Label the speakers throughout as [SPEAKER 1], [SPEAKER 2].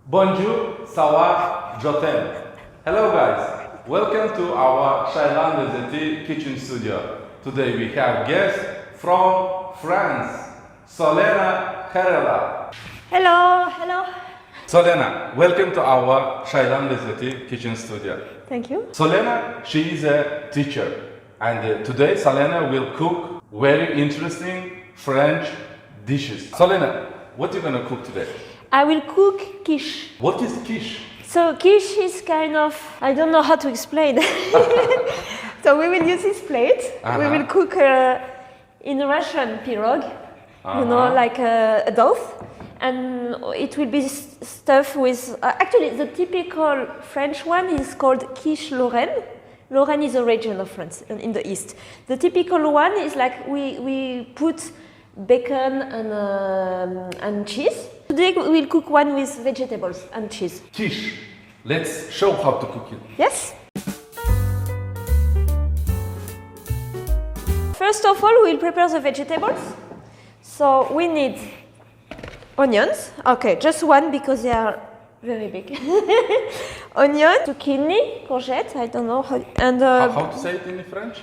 [SPEAKER 1] Bonjour, sawa, jotem. Hello guys, welcome to our Shaylan Lezzeti kitchen studio. Today we have guests from France, Solenne.
[SPEAKER 2] Hello.
[SPEAKER 1] Solenne, welcome to our Shaylan Lezzeti kitchen studio.
[SPEAKER 2] Thank you.
[SPEAKER 1] Solenne, she is a teacher, and today Solenne will cook very interesting French dishes. Solenne, what are you gonna cook today?
[SPEAKER 2] I will cook quiche.
[SPEAKER 1] What is quiche?
[SPEAKER 2] So quiche is kind of, I don't know how to explain. So we will use this plate. We will cook in Russian pirog, like a dough. And it will be stuffed with, actually the typical French one is called Kish Lorraine. Lorraine is a region of France in the east. The typical one is like we put bacon and cheese. Today we will cook one with vegetables and cheese.
[SPEAKER 1] Kish. Let's show how to cook it.
[SPEAKER 2] Yes. First of all, we will prepare the vegetables. So we need onions. Okay, just one because they are very big. Onion, zucchini, courgette. I don't know how. And
[SPEAKER 1] How to say it in French?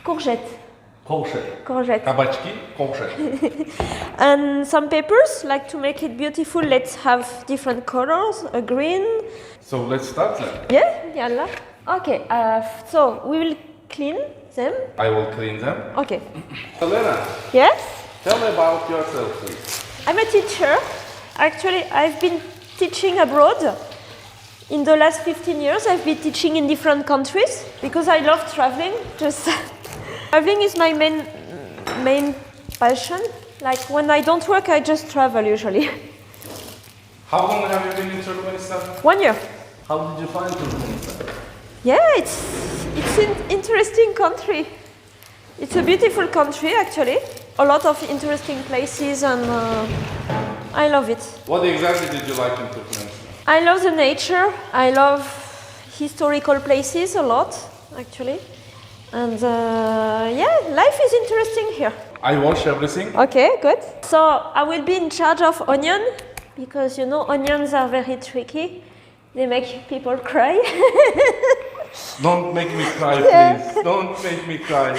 [SPEAKER 2] courgette.
[SPEAKER 1] Courgette. Кабачки, courgette.
[SPEAKER 2] And some peppers, like to make it beautiful. Let's have different colors. A green.
[SPEAKER 1] So let's start then.
[SPEAKER 2] Yeah, yalla. Okay. So we will clean them.
[SPEAKER 1] I will clean them.
[SPEAKER 2] Okay.
[SPEAKER 1] Solenne,
[SPEAKER 2] Yes.
[SPEAKER 1] tell me about yourself, please.
[SPEAKER 2] I'm a teacher. Actually, I've been teaching abroad. In the last 15 years, I've been teaching in different countries because I love traveling. Traveling is my main passion. Like when I don't work, I just travel usually.
[SPEAKER 1] How long have you been in Turkmenistan?
[SPEAKER 2] 1 year.
[SPEAKER 1] How did you find Turkmenistan?
[SPEAKER 2] Yeah, it's an interesting country. It's a beautiful country actually. A lot of interesting places and I love it.
[SPEAKER 1] What exactly did you like in Turkmenistan?
[SPEAKER 2] I love the nature. I love historical places a lot actually. And life is interesting here.
[SPEAKER 1] I wash everything.
[SPEAKER 2] Okay, good. So I will be in charge of onion because you know onions are very tricky. They make people cry.
[SPEAKER 1] Don't make me cry, please. Don't make me cry.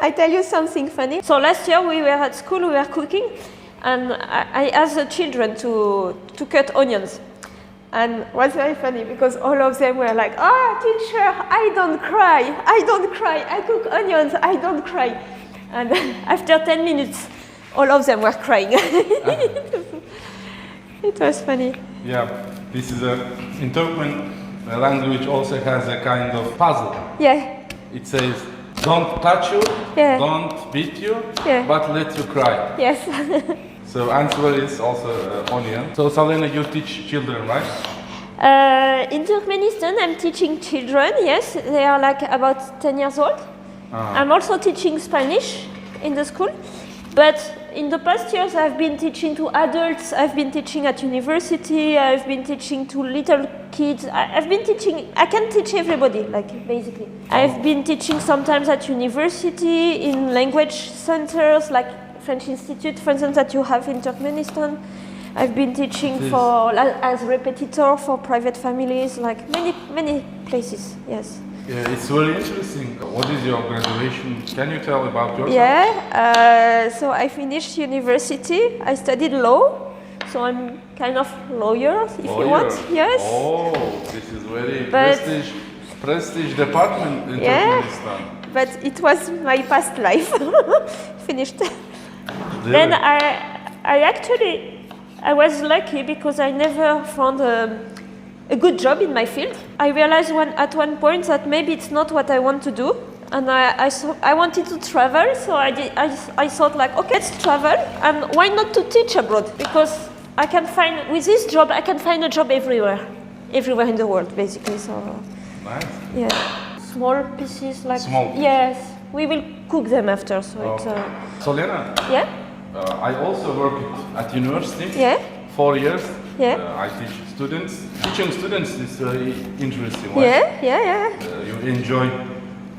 [SPEAKER 2] I tell you something funny. So last year we were at school, we were cooking, and I asked the children to cut onions. And it was very funny because all of them were like, teacher, I don't cry, I cook onions, I don't cry. And after 10 minutes, all of them were crying. It was funny.
[SPEAKER 1] Yeah, this is in Turkmen language also has a kind of puzzle.
[SPEAKER 2] Yeah.
[SPEAKER 1] It says, don't touch you,
[SPEAKER 2] Yeah.
[SPEAKER 1] don't beat you,
[SPEAKER 2] Yeah.
[SPEAKER 1] but let you cry.
[SPEAKER 2] Yes.
[SPEAKER 1] So answer is also onion. So Solenne, you teach children, right?
[SPEAKER 2] In Turkmenistan, I'm teaching children, yes. They are like about 10 years old. I'm also teaching Spanish in the school. But in the past years, I've been teaching to adults, I've been teaching at university, I've been teaching to little kids. I can teach everybody, like basically. I've been teaching sometimes at university, in language centers, like French Institute, for instance, that you have in Turkmenistan. I've been teaching as repetitor for private families, like many places, yes.
[SPEAKER 1] Yeah, it's very interesting. What is your graduation? Can you tell about yourself?
[SPEAKER 2] Yeah, so I finished university. I studied law, so I'm kind of lawyer, if you want. Yes.
[SPEAKER 1] Oh, this is very prestige department in Turkmenistan.
[SPEAKER 2] But it was my past life. Finished.
[SPEAKER 1] Really?
[SPEAKER 2] Then I was lucky because I never found a good job in my field. I realized at one point that maybe it's not what I want to do, and I wanted to travel. So I thought like, okay, let's travel, and why not to teach abroad? Because with this job I can find a job everywhere in the world, basically. So
[SPEAKER 1] nice.
[SPEAKER 2] Yeah, small pieces like
[SPEAKER 1] small.
[SPEAKER 2] Yes, we will cook them after. So
[SPEAKER 1] Solenne.
[SPEAKER 2] Yeah.
[SPEAKER 1] I also worked at university.
[SPEAKER 2] Yeah.
[SPEAKER 1] 4 years.
[SPEAKER 2] Yeah.
[SPEAKER 1] I teach students. Teaching students is very interesting. Right?
[SPEAKER 2] Yeah.
[SPEAKER 1] You enjoy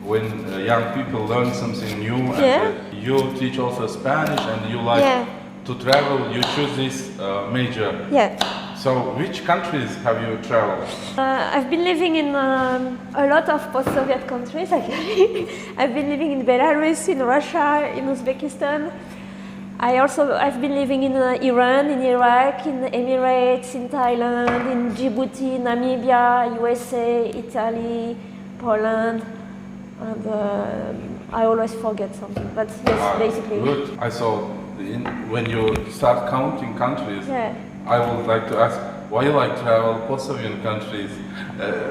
[SPEAKER 1] when young people learn something new. And you teach also Spanish, and you like to travel. You choose this major.
[SPEAKER 2] Yeah.
[SPEAKER 1] So, which countries have you traveled?
[SPEAKER 2] I've been living in a lot of post-Soviet countries, actually. I've been living in Belarus, in Russia, in Uzbekistan. I've been living in Iran, in Iraq, in the Emirates, in Thailand, in Djibouti, Namibia, USA, Italy, Poland, and I always forget something, but yes, basically.
[SPEAKER 1] Good. I saw when you start counting countries,
[SPEAKER 2] Yeah.
[SPEAKER 1] I would like to ask why you like travel post-Soviet countries,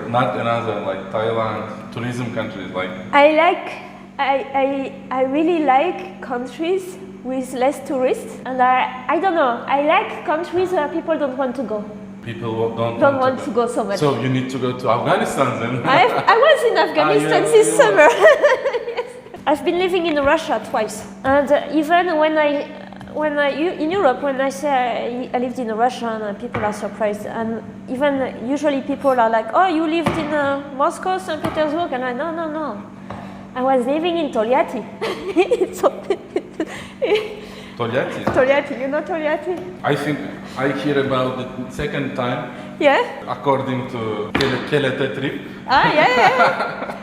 [SPEAKER 1] not another like Thailand, tourism countries like.
[SPEAKER 2] I really like countries with less tourists, and I don't know. I like countries where people don't want to go.
[SPEAKER 1] People don't
[SPEAKER 2] want to go so much.
[SPEAKER 1] So you need to go to Afghanistan then.
[SPEAKER 2] I was in Afghanistan this summer. Yes. I've been living in Russia twice, and even in Europe, when I say I lived in Russia, and people are surprised, and even usually people are like, "Oh, you lived in Moscow, St. Petersburg," and no. I was living in Tolyatti.
[SPEAKER 1] Tolyatti?
[SPEAKER 2] Tolyatti, you know Tolyatti?
[SPEAKER 1] I think I hear about the second time.
[SPEAKER 2] Yeah?
[SPEAKER 1] According to TLT trip.
[SPEAKER 2] Yeah.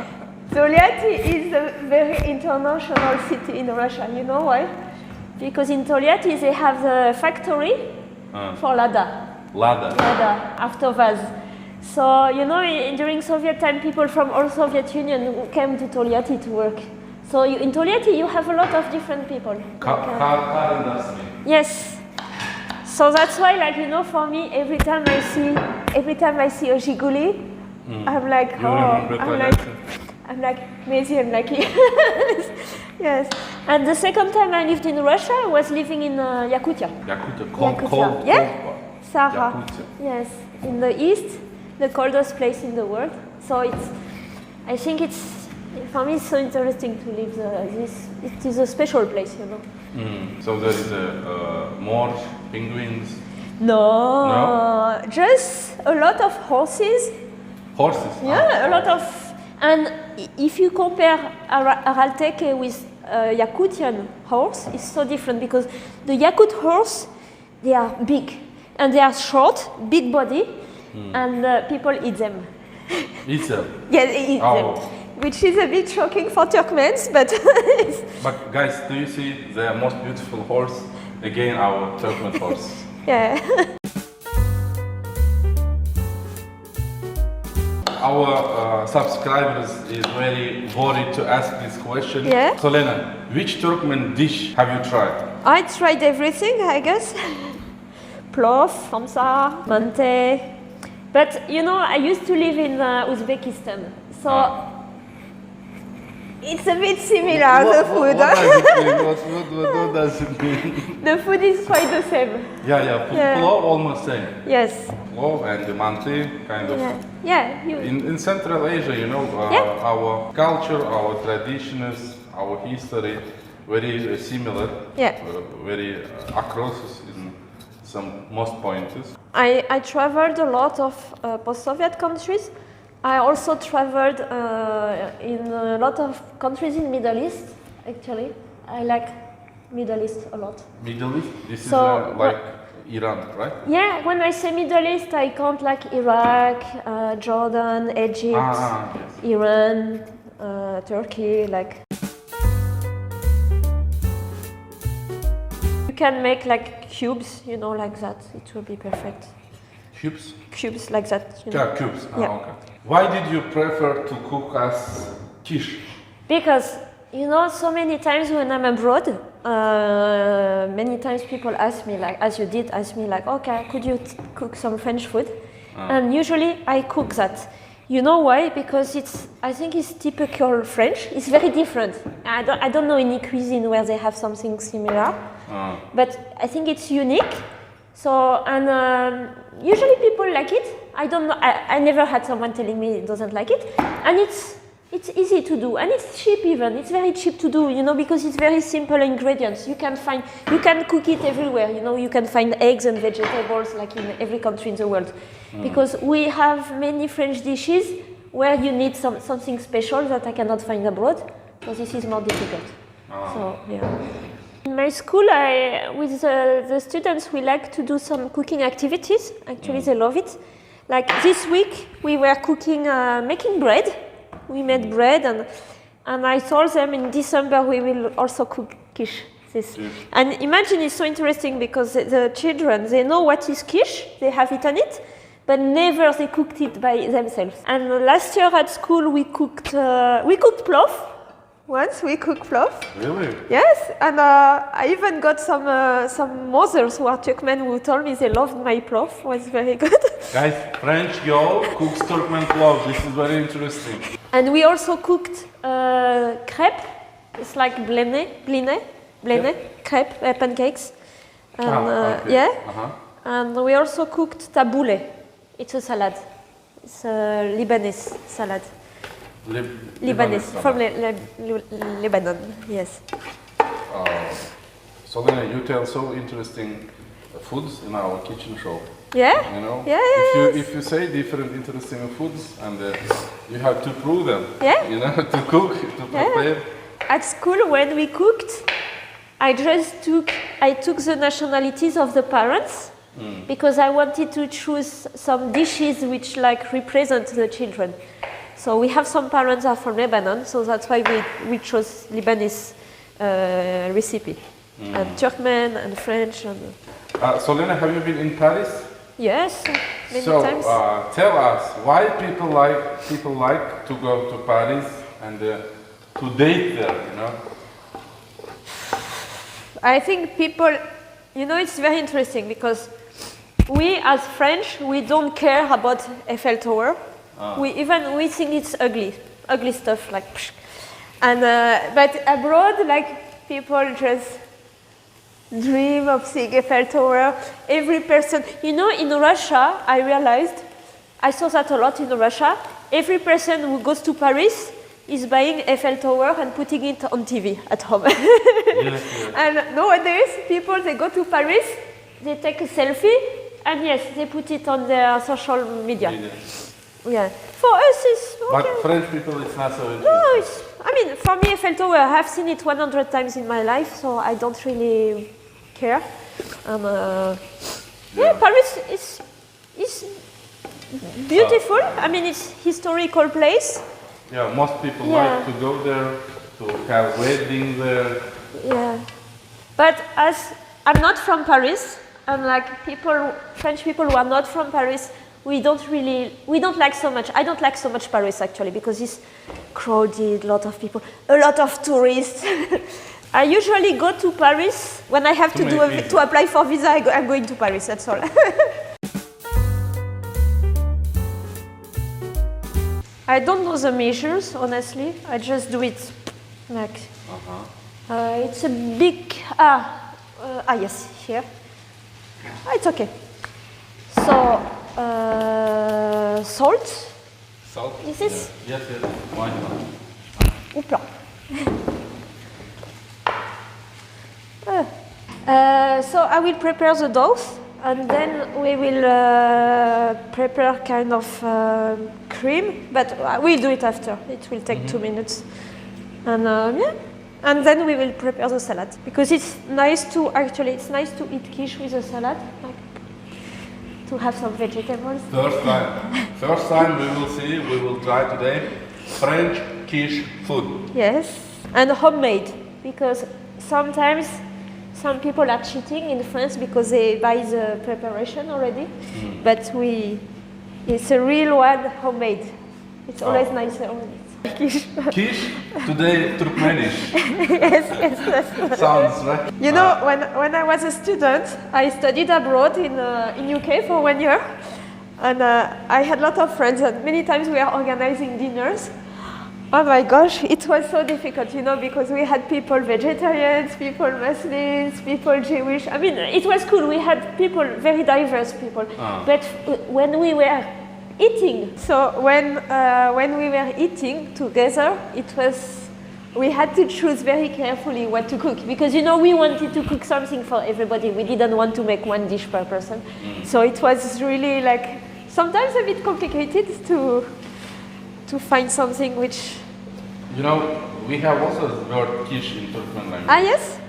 [SPEAKER 2] Tolyatti is a very international city in Russia. You know why? Because in Tolyatti they have the factory for Lada.
[SPEAKER 1] Lada,
[SPEAKER 2] after Vaz. So, you know, during Soviet time, people from all Soviet Union came to Tolyatti to work. So in Tolyatti, you have a lot of different people.
[SPEAKER 1] Car industry.
[SPEAKER 2] Yes. So that's why, like, you know, for me, every time I see a Zhiguli, I'm like, I'm like, maybe I'm lucky. Yes. And the second time I lived in Russia, I was living in Yakutia.
[SPEAKER 1] Cold.
[SPEAKER 2] Yeah. Sahara.
[SPEAKER 1] Yakutia.
[SPEAKER 2] Yes. In the east, the coldest place in the world. So I think for me, it's so interesting to live it is a special place, you know.
[SPEAKER 1] So there is more penguins?
[SPEAKER 2] No, just a lot of horses.
[SPEAKER 1] Horses?
[SPEAKER 2] Yeah, a lot of, and if you compare Aralteke with Yakutian horse, it's so different because the Yakut horse, they are big and they are short, big body, and people eat them.
[SPEAKER 1] Eat them?
[SPEAKER 2] Yeah, they eat them. Which is a bit shocking for Turkmens, but...
[SPEAKER 1] But guys, do you see the most beautiful horse? Again, our Turkmen horse.
[SPEAKER 2] Yeah.
[SPEAKER 1] Our subscribers is very worried to ask this question.
[SPEAKER 2] Yeah.
[SPEAKER 1] Solenne, which Turkmen dish have you tried?
[SPEAKER 2] I tried everything, I guess. Plov, samsa, mante. But, you know, I used to live in Uzbekistan, so... It's a bit similar, the food.
[SPEAKER 1] What does it mean?
[SPEAKER 2] The food is quite the same.
[SPEAKER 1] Yeah. Plov almost same.
[SPEAKER 2] Yes.
[SPEAKER 1] Plov and the manti, kind of.
[SPEAKER 2] Yeah.
[SPEAKER 1] In Central Asia, you know, our culture, our traditions, our history, very similar.
[SPEAKER 2] Yeah.
[SPEAKER 1] Very across in some most points.
[SPEAKER 2] I traveled a lot of post-Soviet countries. I also traveled in a lot of countries in Middle East, actually. I like Middle East a lot.
[SPEAKER 1] Middle East? This is like Iran, right?
[SPEAKER 2] Yeah, when I say Middle East, I count like Iraq, Jordan, Egypt,
[SPEAKER 1] yes.
[SPEAKER 2] Iran, Turkey, like... You can make like cubes, you know, like that. It will be perfect.
[SPEAKER 1] Cubes?
[SPEAKER 2] Cubes like that. You know?
[SPEAKER 1] Yeah, cubes.
[SPEAKER 2] Yeah.
[SPEAKER 1] Okay. Why did you prefer to cook as Kish?
[SPEAKER 2] Because, you know, so many times when I'm abroad, many times people ask me, like, as you did, ask me, like, okay, could you cook some French food? And usually I cook that. You know why? Because I think it's typical French. It's very different. I don't know any cuisine where they have something similar, but I think it's unique. So, and usually people like it. I don't know, I never had someone telling me doesn't like it. And it's easy to do, and it's cheap even. It's very cheap to do, you know, because it's very simple ingredients. You can cook it everywhere, you know. You can find eggs and vegetables like in every country in the world. Because we have many French dishes where you need something special that I cannot find abroad. So this is more difficult. So, yeah. In my school, with the students, we like to do some cooking activities. Actually, they love it. Like this week, we were cooking, making bread. We made bread, and I told them in December we will also cook Kish. And imagine it's so interesting because the children, they know what is Kish, they have eaten it, but never they cooked it by themselves. And last year at school we cooked plov. Once we cooked plov.
[SPEAKER 1] Really?
[SPEAKER 2] Yes, and I even got some mothers who are Turkmen who told me they loved my plov. It was very good.
[SPEAKER 1] Guys, French girl cooks Turkmen plov. This is very interesting.
[SPEAKER 2] And we also cooked crepe. It's like bilen, crepe, pancakes. And,
[SPEAKER 1] okay.
[SPEAKER 2] Yeah. And we also cooked tabouleh. It's a salad. It's a Lebanese salad. Lebanese, from Lebanon, yes.
[SPEAKER 1] Solenne, you tell so interesting foods in our kitchen show.
[SPEAKER 2] Yeah?
[SPEAKER 1] You know?
[SPEAKER 2] Yeah,
[SPEAKER 1] If you say different interesting foods and you have to prove them.
[SPEAKER 2] Yeah?
[SPEAKER 1] You know, to cook, to prepare.
[SPEAKER 2] At school, when we cooked, I took the nationalities of the parents because I wanted to choose some dishes which like represent the children. So we have some parents are from Lebanon, so that's why we chose Lebanese recipe. And Turkmen and French. And
[SPEAKER 1] Solenne, have you been in Paris?
[SPEAKER 2] yes, many times.
[SPEAKER 1] So tell us why people like to go to Paris and to date there, you know?
[SPEAKER 2] I think people, you know, it's very interesting because we as French, we don't care about Eiffel Tower. We think it's ugly stuff like, psh. And but abroad, like people just dream of seeing Eiffel Tower. Every person, you know, in Russia, I realized, I saw that a lot in Russia. Every person who goes to Paris is buying Eiffel Tower and putting it on TV at home.
[SPEAKER 1] Yes.
[SPEAKER 2] And nowadays, people, they go to Paris, they take a selfie, and yes, they put it on their social media. Yeah. For us, it's okay.
[SPEAKER 1] But French people, it's not so interesting.
[SPEAKER 2] No, I mean, for me, Eiffel Tower, I have seen it 100 times in my life, so I don't really care. Paris is beautiful. I mean, it's historical place.
[SPEAKER 1] Yeah, most people like to go there, to have wedding there.
[SPEAKER 2] Yeah. But as I'm not from Paris, and like French people who are not from Paris, we don't like so much. I don't like so much Paris actually because it's crowded, a lot of people, a lot of tourists. I usually go to Paris when I have to apply for visa. I'm going to Paris. That's all. I don't know the measures, honestly. I just do it like. It's a big. Yes, here. It's okay. So. Salt.
[SPEAKER 1] Salt?
[SPEAKER 2] Is this?
[SPEAKER 1] Yes, why not?
[SPEAKER 2] Oupla. So I will prepare the dough and then we will prepare kind of cream, but we'll do it after. It will take 2 minutes. And and then we will prepare the salad because it's nice to eat quiche with a salad. To have some vegetables.
[SPEAKER 1] First time we will try today French quiche food.
[SPEAKER 2] Yes, and homemade because sometimes some people are cheating in France because they buy the preparation already, but it's a real one homemade. It's always nicer.
[SPEAKER 1] Kish, today Turkmenish.
[SPEAKER 2] Yes.
[SPEAKER 1] Sounds right.
[SPEAKER 2] You know, when I was a student, I studied abroad in UK for 1 year, and I had a lot of friends, and many times we are organizing dinners. Oh my gosh, it was so difficult, you know, because we had people vegetarians, people Muslims, people Jewish. I mean, it was cool. We had people, very diverse people. But when we were eating, so when we were eating together, we had to choose very carefully what to cook because, you know, we wanted to cook something for everybody. We didn't want to make one dish per person. So it was really like sometimes a bit complicated to find something which...
[SPEAKER 1] You know, we have also the word Kish in Turkmen language.
[SPEAKER 2] Ah, yes?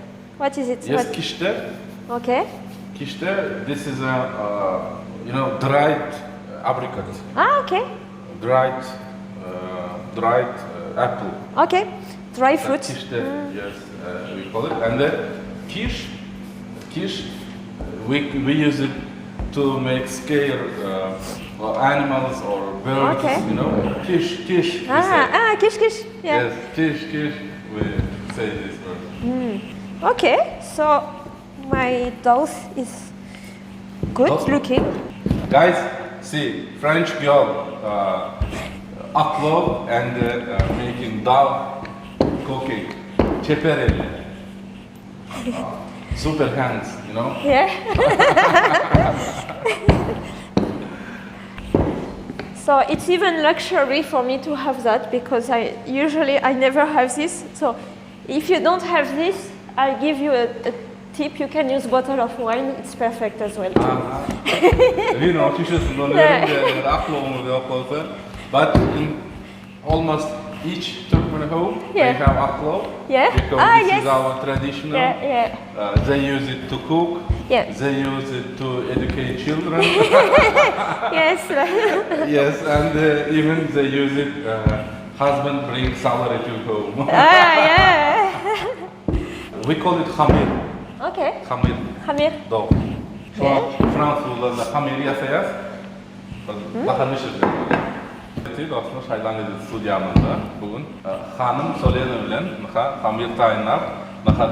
[SPEAKER 2] What is it?
[SPEAKER 1] Yes, kishte.
[SPEAKER 2] Okay.
[SPEAKER 1] Kishte, this is a, dried apricot.
[SPEAKER 2] Ah, okay.
[SPEAKER 1] Dried apple.
[SPEAKER 2] Okay. Dry fruit.
[SPEAKER 1] Kishte, yes, we call it. And the kish, we use it to make scare animals or birds,
[SPEAKER 2] Okay.
[SPEAKER 1] Kish.
[SPEAKER 2] Kish. Yeah.
[SPEAKER 1] Yes, kish, we say this word.
[SPEAKER 2] Okay, so my dose is good
[SPEAKER 1] Dose?
[SPEAKER 2] looking.
[SPEAKER 1] Guys, see, French girl upload and making dal cooking, däpleri. Super hands,
[SPEAKER 2] Yeah. So it's even luxury for me to have that because I never have this. So if you don't have this, I'll give you a tip. You can use bottle of wine. It's perfect as well.
[SPEAKER 1] Kişisin onların upload'unu yapıldı. But in almost each Turkmen home, they have upload.
[SPEAKER 2] Yeah.
[SPEAKER 1] Because this
[SPEAKER 2] yes.
[SPEAKER 1] is our traditional.
[SPEAKER 2] Yeah.
[SPEAKER 1] They use it to cook.
[SPEAKER 2] Yeah.
[SPEAKER 1] They use it to educate children.
[SPEAKER 2] Yes.
[SPEAKER 1] Yes, and even they use it. Husband brings salary to home.
[SPEAKER 2] Yeah.
[SPEAKER 1] We call it hamir.
[SPEAKER 2] Okay.
[SPEAKER 1] Hamir.
[SPEAKER 2] Hamir.
[SPEAKER 1] Şu an Fransızlarda hamir yasayaz. Daha nişir. Dostlar, Shaylan Lezzeti studiyamızda bugün hanym Solenne bilen hamir taýynlap,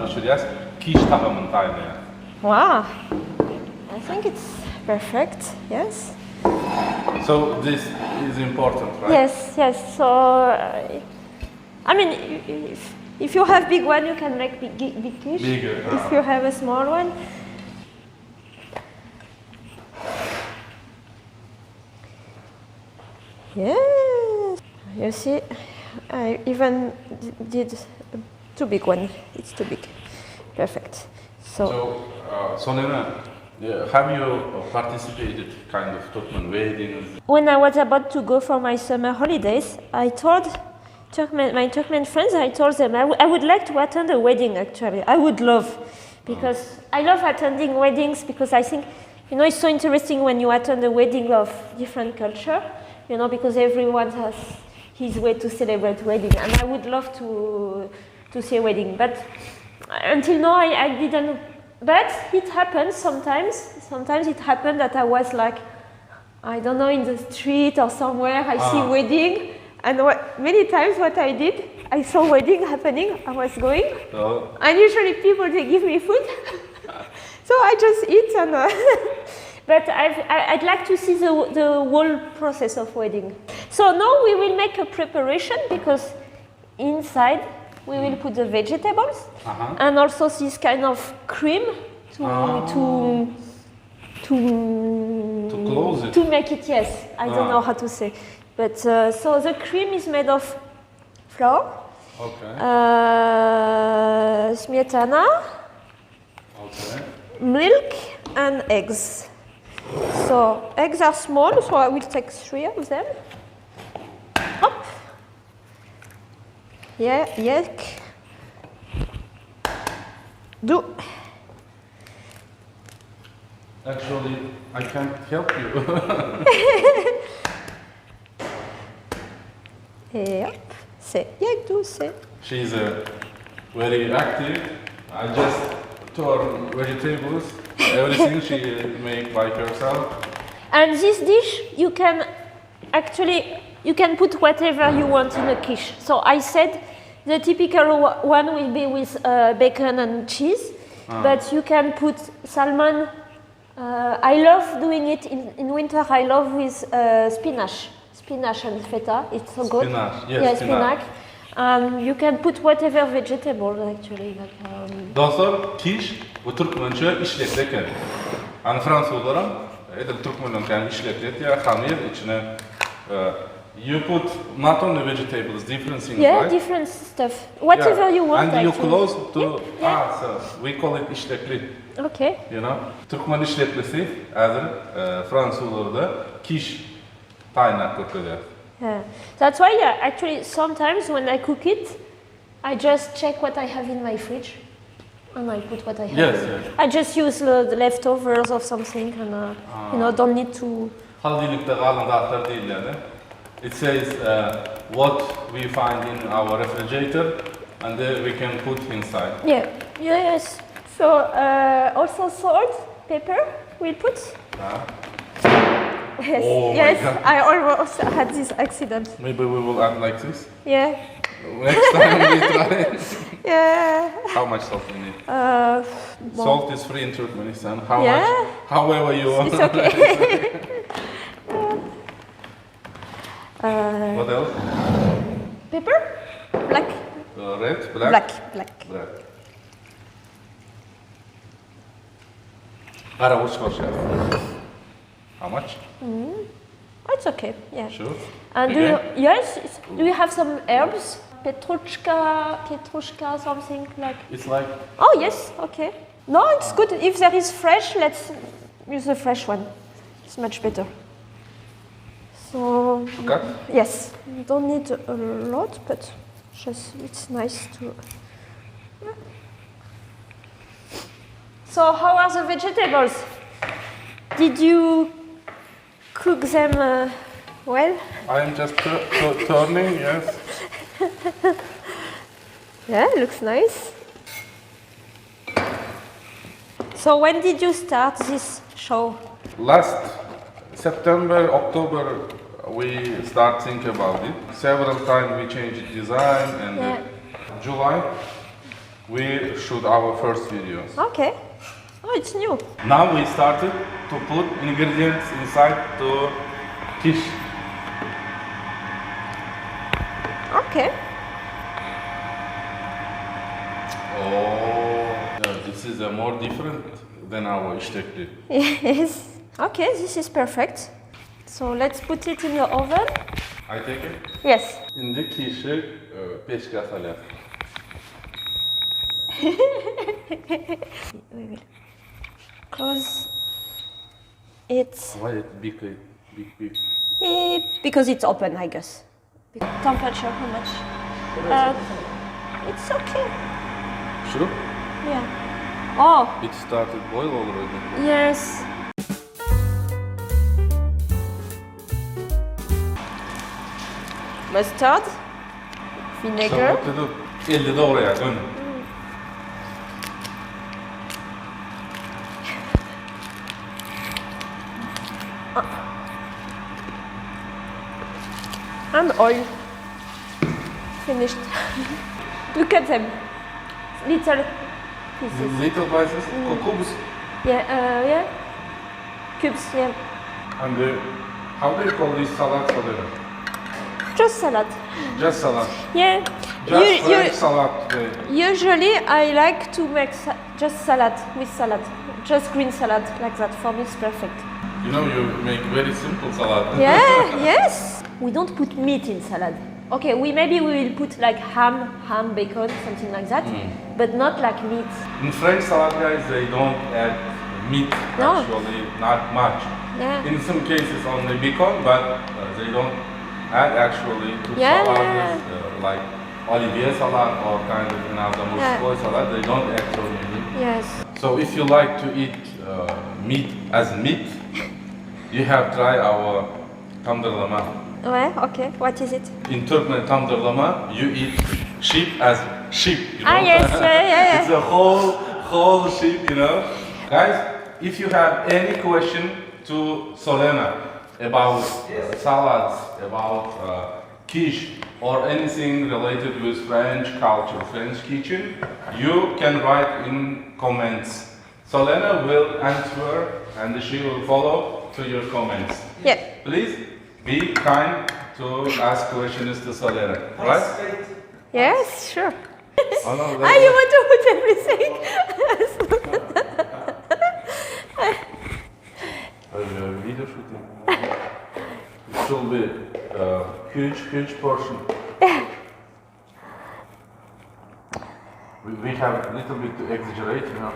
[SPEAKER 1] nişiryas kiş taýymyny taýynlaýar.
[SPEAKER 2] Wow. I think it's perfect. Yes.
[SPEAKER 1] So this is important, right?
[SPEAKER 2] Yes. So, I mean, if you have big one, you can make big kish.
[SPEAKER 1] Bigger.
[SPEAKER 2] If you have a small one. Yes. You see, I even did too big one. It's too big. Perfect. So
[SPEAKER 1] Solenne, have you participated kind of Turkmen weddings?
[SPEAKER 2] when I was about to go for my summer holidays, I told my Turkmen friends, I told them I would like to attend a wedding actually. I would love, because I love attending weddings because I think, it's so interesting when you attend a wedding of different culture, because everyone has his way to celebrate wedding, and I would love to see a wedding. But until now, I didn't. But it happens sometimes. Sometimes it happened that I was like, I don't know, in the street or somewhere, I see wedding, and many times what I did, I saw wedding happening, I was going, and usually people, they give me food, so I just eat and. But I'd like to see the whole process of wedding. So now we will make a preparation because inside we will put the vegetables and also this kind of cream to
[SPEAKER 1] close it.
[SPEAKER 2] To make it, yes. I don't know how to say. But so the cream is made of flour, smetana, milk and eggs. So eggs are small, so I will take 3 of them. Hop. Yeah, yolk. Do.
[SPEAKER 1] Actually, I can't help you.
[SPEAKER 2] Yep. C'est. Yeah, do say.
[SPEAKER 1] She's very active. I just turn vegetables. Everything she make by herself.
[SPEAKER 2] And this dish, you can put whatever you want in a quiche. So I said the typical one will be with bacon and cheese, but you can put salmon. I love doing it in winter. I love with spinach and feta. It's so good.
[SPEAKER 1] Yes,
[SPEAKER 2] spinach. You can put whatever vegetable actually.
[SPEAKER 1] Dostlar, kiş bu Türkmençe işletleken. Hani Fransızlara edip Türkmençe işletlet ya hamir içine you put not only vegetables, different things, right?
[SPEAKER 2] Different stuff. Whatever you want.
[SPEAKER 1] And you
[SPEAKER 2] actually.
[SPEAKER 1] close to so we call it işletli.
[SPEAKER 2] Okay.
[SPEAKER 1] Türkmen işletlisi azır Fransızlarda kiş taýynlap köküler.
[SPEAKER 2] Yeah. That's why actually sometimes when I cook it, I just check what I have in my fridge. And I put what I have.
[SPEAKER 1] Yes, yes.
[SPEAKER 2] I just use the leftovers of something and don't need to...
[SPEAKER 1] Haldilikte kalan dağıtlar değil yani. It says what we find in our refrigerator and then we can put inside.
[SPEAKER 2] Yeah, yes. So also salt, pepper, we'll put. Yes,
[SPEAKER 1] Oh
[SPEAKER 2] yes,
[SPEAKER 1] my God.
[SPEAKER 2] I almost had this accident.
[SPEAKER 1] Maybe we will add like this.
[SPEAKER 2] Yeah.
[SPEAKER 1] Next time we try.
[SPEAKER 2] Yeah.
[SPEAKER 1] How much salt you need?
[SPEAKER 2] Well,
[SPEAKER 1] Salt is free in Turkmenistan. How
[SPEAKER 2] Yeah.
[SPEAKER 1] much? However you want.
[SPEAKER 2] it's okay.
[SPEAKER 1] What else?
[SPEAKER 2] Pepper? Black.
[SPEAKER 1] Red, black.
[SPEAKER 2] Black.
[SPEAKER 1] Black. Karavuç chef. How much?
[SPEAKER 2] It's okay. Yeah.
[SPEAKER 1] Sure.
[SPEAKER 2] And
[SPEAKER 1] Again?
[SPEAKER 2] do you have some herbs? Petrushka, something like.
[SPEAKER 1] It's like
[SPEAKER 2] Oh yes. Okay. No, it's good. If there is fresh, let's use the fresh one. It's much better. So
[SPEAKER 1] cut.
[SPEAKER 2] yes, you don't need a lot, but just it's nice to. Yeah. So how are the vegetables? Did you cook them well?
[SPEAKER 1] I am just turning, yes.
[SPEAKER 2] Yeah, looks nice. So when did you start this show?
[SPEAKER 1] Last September, October, we start thinking about it. Several times we changed design and
[SPEAKER 2] Yeah.
[SPEAKER 1] July we shoot our first videos.
[SPEAKER 2] Okay. Oh, it's new.
[SPEAKER 1] Now we started to put ingredients inside to Kish.
[SPEAKER 2] Okay.
[SPEAKER 1] Oh, yeah, this is a more different than our iştekli.
[SPEAKER 2] Yes. Okay, this is perfect. So let's put it in the oven.
[SPEAKER 1] I take it.
[SPEAKER 2] Yes.
[SPEAKER 1] In the Kish'i peşkasalar.
[SPEAKER 2] We will close it
[SPEAKER 1] Why it big?
[SPEAKER 2] because it's open, I guess. Temperature, how much? It's okay.
[SPEAKER 1] Sure.
[SPEAKER 2] Yeah. Oh,
[SPEAKER 1] It started boil already.
[SPEAKER 2] yes. Mustard, vinegar.
[SPEAKER 1] So what to do? 50'de oraya dön.
[SPEAKER 2] And oil. Finished. Look at them. Little pieces.
[SPEAKER 1] Little pieces, cubes.
[SPEAKER 2] Yeah. Cubes, yeah.
[SPEAKER 1] And how do you call this salad?
[SPEAKER 2] Just salad.
[SPEAKER 1] Just salad.
[SPEAKER 2] Yeah.
[SPEAKER 1] Just French salad today.
[SPEAKER 2] Usually I like to make just salad with salad. Just green salad like that. For me it's perfect.
[SPEAKER 1] You know, you make very simple salad.
[SPEAKER 2] Yeah, yes. We don't put meat in salad. Okay, maybe we will put like ham, bacon, something like that, but not like meat.
[SPEAKER 1] In French salad, guys, they don't add meat,
[SPEAKER 2] No.
[SPEAKER 1] actually, not much.
[SPEAKER 2] Yeah.
[SPEAKER 1] In some cases only bacon, but they don't add actually to
[SPEAKER 2] Yeah.
[SPEAKER 1] salads like Olivier salad or kind of another Moscow salad, they don't actually meat.
[SPEAKER 2] Yes.
[SPEAKER 1] So if you like to eat meat as meat, you have tried our tamdırlama.
[SPEAKER 2] Ouais, okay. What is it?
[SPEAKER 1] In Turkmen tamdırlama, you eat sheep as sheep. You know?
[SPEAKER 2] Ah, yes, yeah.
[SPEAKER 1] It's a whole sheep, you know. Guys, if you have any question to Solenne about salads, about Kish, or anything related with French culture, French kitchen, you can write in comments. Solenne will answer and she will follow to your comments.
[SPEAKER 2] Yeah.
[SPEAKER 1] Please be kind to ask questions to Solenne, right?
[SPEAKER 2] Yes, sure.
[SPEAKER 1] Oh, no,
[SPEAKER 2] You want to put everything?
[SPEAKER 1] Video shooting. It should be huge portion. We have a little bit to exaggerate, you know.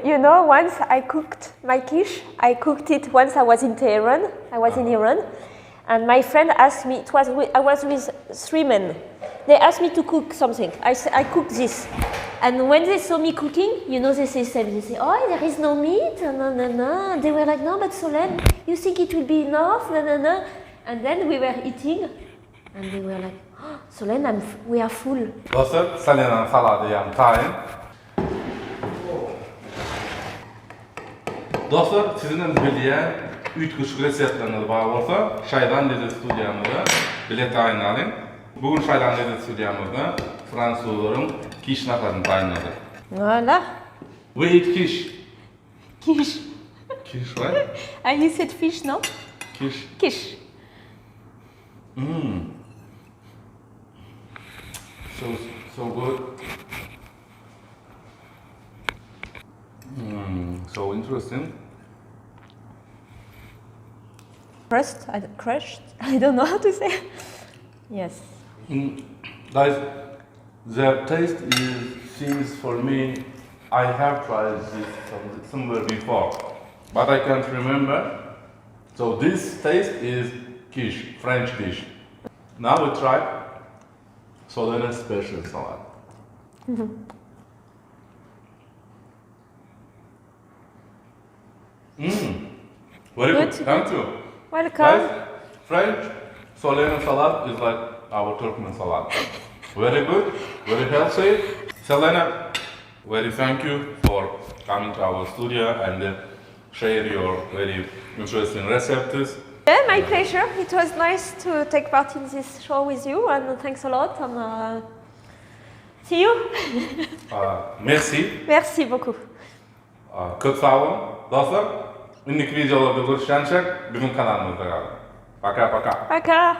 [SPEAKER 2] You know, once I cooked my quiche. I cooked it once I was in Tehran. I was in Iran. And my friend asked me, I was with 3 men. They asked me to cook something. I cooked this. And when they saw me cooking, you know, they say, oh, there is no meat, no, no, no. They were like, no, but Solenne, you think it will be enough, no, no, no. And then we were eating, and they were like, oh, Solenne, we are full.
[SPEAKER 1] Dostlar, Solenne'nin saladı yani tayin. Dostlar, sizinle bildiğin 3 kuşuk reseptlerine bağlı olsa, Shaylan Lezzeti stüdyamızda bilet taýynlanýar. Bugün Shaylan Lezzeti stüdyamızda Fransiýalyň Kish nähiliini taýynlady.
[SPEAKER 2] Voilà.
[SPEAKER 1] We eat kish.
[SPEAKER 2] Kish.
[SPEAKER 1] Kish, right?
[SPEAKER 2] And you said fish, no?
[SPEAKER 1] Kish.
[SPEAKER 2] Kish.
[SPEAKER 1] So good. So interesting.
[SPEAKER 2] Crushed. I don't know how to say. Yes.
[SPEAKER 1] Guys, the taste seems for me, I have tried this somewhere before, but I can't remember. So this taste is quiche, French dish. Now we try Solenne special salad. Very good. Thank you.
[SPEAKER 2] Welcome.
[SPEAKER 1] Guys, French Solenne salad is like our Turkmen salad. Very good, very healthy. Solenne, very thank you for coming to our studio and share your very interesting recipes.
[SPEAKER 2] Yeah, my pleasure. It was nice to take part in this show with you, and thanks a lot. And see you.
[SPEAKER 1] Merci.
[SPEAKER 2] Merci beaucoup.
[SPEAKER 1] Çok sağ olun. Dostlar, indiki videolarda görüşeceğiz. Bizim kanalımızda kalın. Пока-пока.
[SPEAKER 2] Пока.